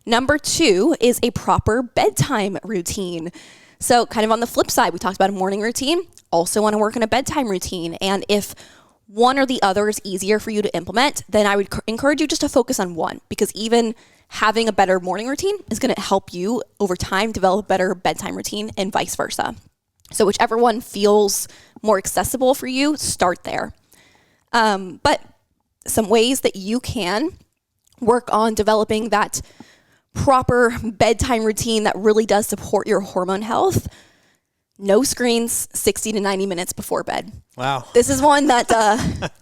Number 2 is a proper bedtime routine. So kind of on the flip side, we talked about a morning routine, also want to work on a bedtime routine. And if one or the other is easier for you to implement, then I would encourage you just to focus on one, because even having a better morning routine is going to help you over time develop a better bedtime routine and vice versa. So whichever one feels more accessible for you, start there. But some ways that you can work on developing that proper bedtime routine that really does support your hormone health. No screens 60 to 90 minutes before bed. Wow. This is one that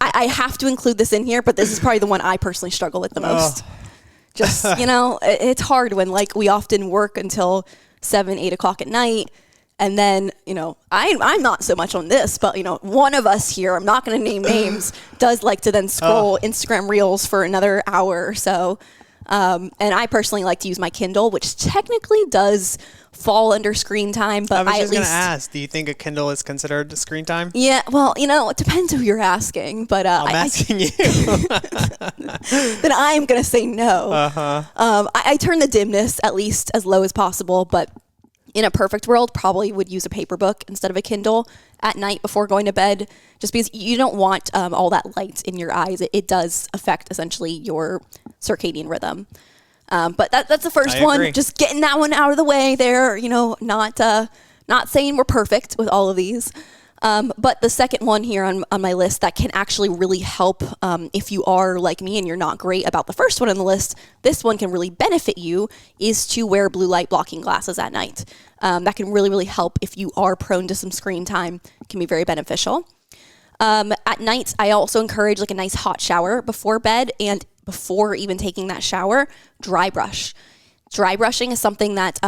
I have to include this in here, but this is probably the one I personally struggle with the most. Just, it's hard when we often work until 7, 8 o'clock at night. And then, I'm not so much on this, but, one of us here, I'm not going to name names, does like to then scroll Instagram Reels for another hour or so. And I personally like to use my Kindle, which technically does fall under screen time. But I was just going to ask, do you think a Kindle is considered screen time? Yeah, well, it depends who you're asking. But I'm asking you. Then I'm going to say no. I turn the dimness at least as low as possible, but in a perfect world, probably would use a paper book instead of a Kindle at night before going to bed, just because you don't want all that light in your eyes. It does affect essentially your circadian rhythm. But that's the first one. Just getting that one out of the way there. Not saying we're perfect with all of these. But the second one here on my list that can actually really help if you are like me and you're not great about the first one on the list, this one can really benefit you, is to wear blue light blocking glasses at night. That can really, really help if you are prone to some screen time. It can be very beneficial. At night, I also encourage a nice hot shower before bed, and before even taking that shower, dry brush. Dry brushing is something that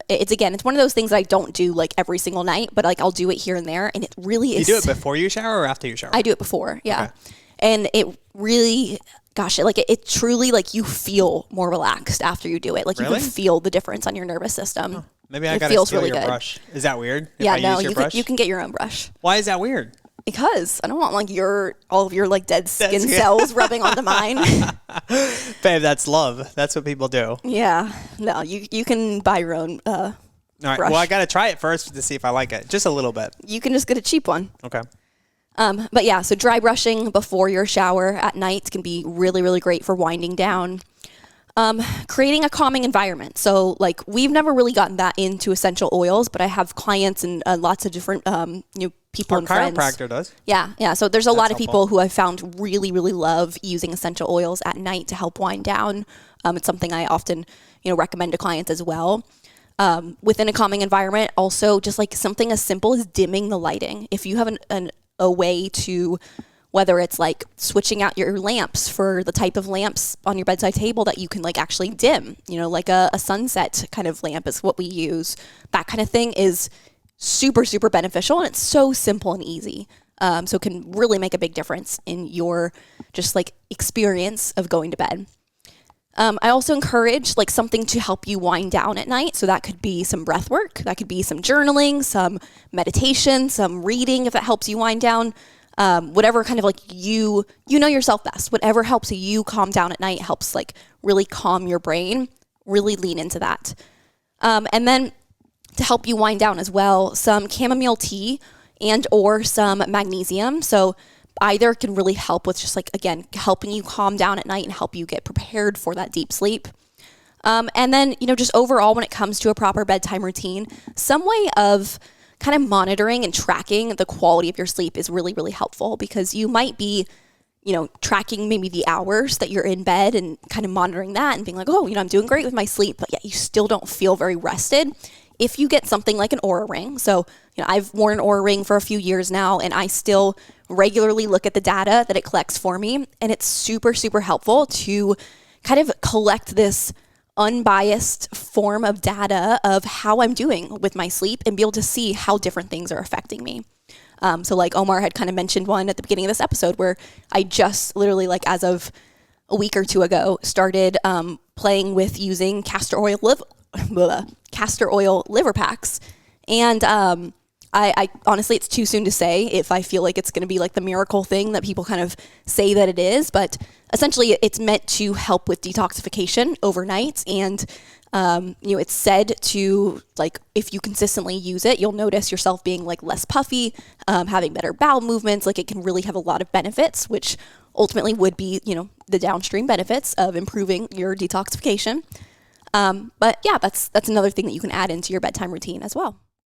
it's one of those things that I don't do every single night, but I'll do it here and there, and it really is. You do it before you shower or after you shower? I do it before, yeah. Okay. And it really, it truly you feel more relaxed after you do it. You Really? can feel the difference on your nervous system. Oh, maybe I gotta steal your brush. Is that weird? Yeah, no, you can get your own brush. Why is that weird? Because I don't want all of your dead skin cells rubbing onto mine. Babe, that's love. That's what people do. Yeah. No, you can buy your own all right. brush. Well, I got to try it first to see if I like it. Just a little bit. You can just get a cheap one. Okay. But yeah, so dry brushing before your shower at night can be really, really great for winding down. Creating a calming environment. So we've never really gotten that into essential oils, but I have clients and lots of different people and friends. Our chiropractor does. Yeah. So there's a lot of people who I've found really, really love using essential oils at night to help wind down. It's something I often recommend to clients as well. Within a calming environment, also just something as simple as dimming the lighting. If you have a way to, whether it's switching out your lamps for the type of lamps on your bedside table that you can actually dim, a sunset kind of lamp is what we use. That kind of thing is super, super beneficial, and it's so simple and easy. So it can really make a big difference in your just experience of going to bed. I also encourage something to help you wind down at night. So that could be some breath work, that could be some journaling, some meditation, some reading if it helps you wind down. Whatever kind of you know yourself best. Whatever helps you calm down at night helps really calm your brain. Really lean into that. And then to help you wind down as well, some chamomile tea and or some magnesium. So either can really help with just again, helping you calm down at night and help you get prepared for that deep sleep. And then, just overall when it comes to a proper bedtime routine, some way of kind of monitoring and tracking the quality of your sleep is really, really helpful, because you might be, tracking maybe the hours that you're in bed and kind of monitoring that and being I'm doing great with my sleep, but yet you still don't feel very rested. If you get something like an Oura ring, so, I've worn an Oura ring for a few years now, and I still regularly look at the data that it collects for me, and it's super, super helpful to kind of collect this unbiased form of data of how I'm doing with my sleep and be able to see how different things are affecting me. So Omar had kind of mentioned one at the beginning of this episode where I just literally as of a week or two ago started playing with using castor oil liver packs. And I honestly, it's too soon to say if I feel like it's going to be like the miracle thing that people kind of say that it is, but essentially it's meant to help with detoxification overnight. And, it's said to, like, if you consistently use it, you'll notice yourself being like less puffy, having better bowel movements. Like, it can really have a lot of benefits, which ultimately would be, the downstream benefits of improving your detoxification. But yeah, that's another thing that you can add into your bedtime routine as well.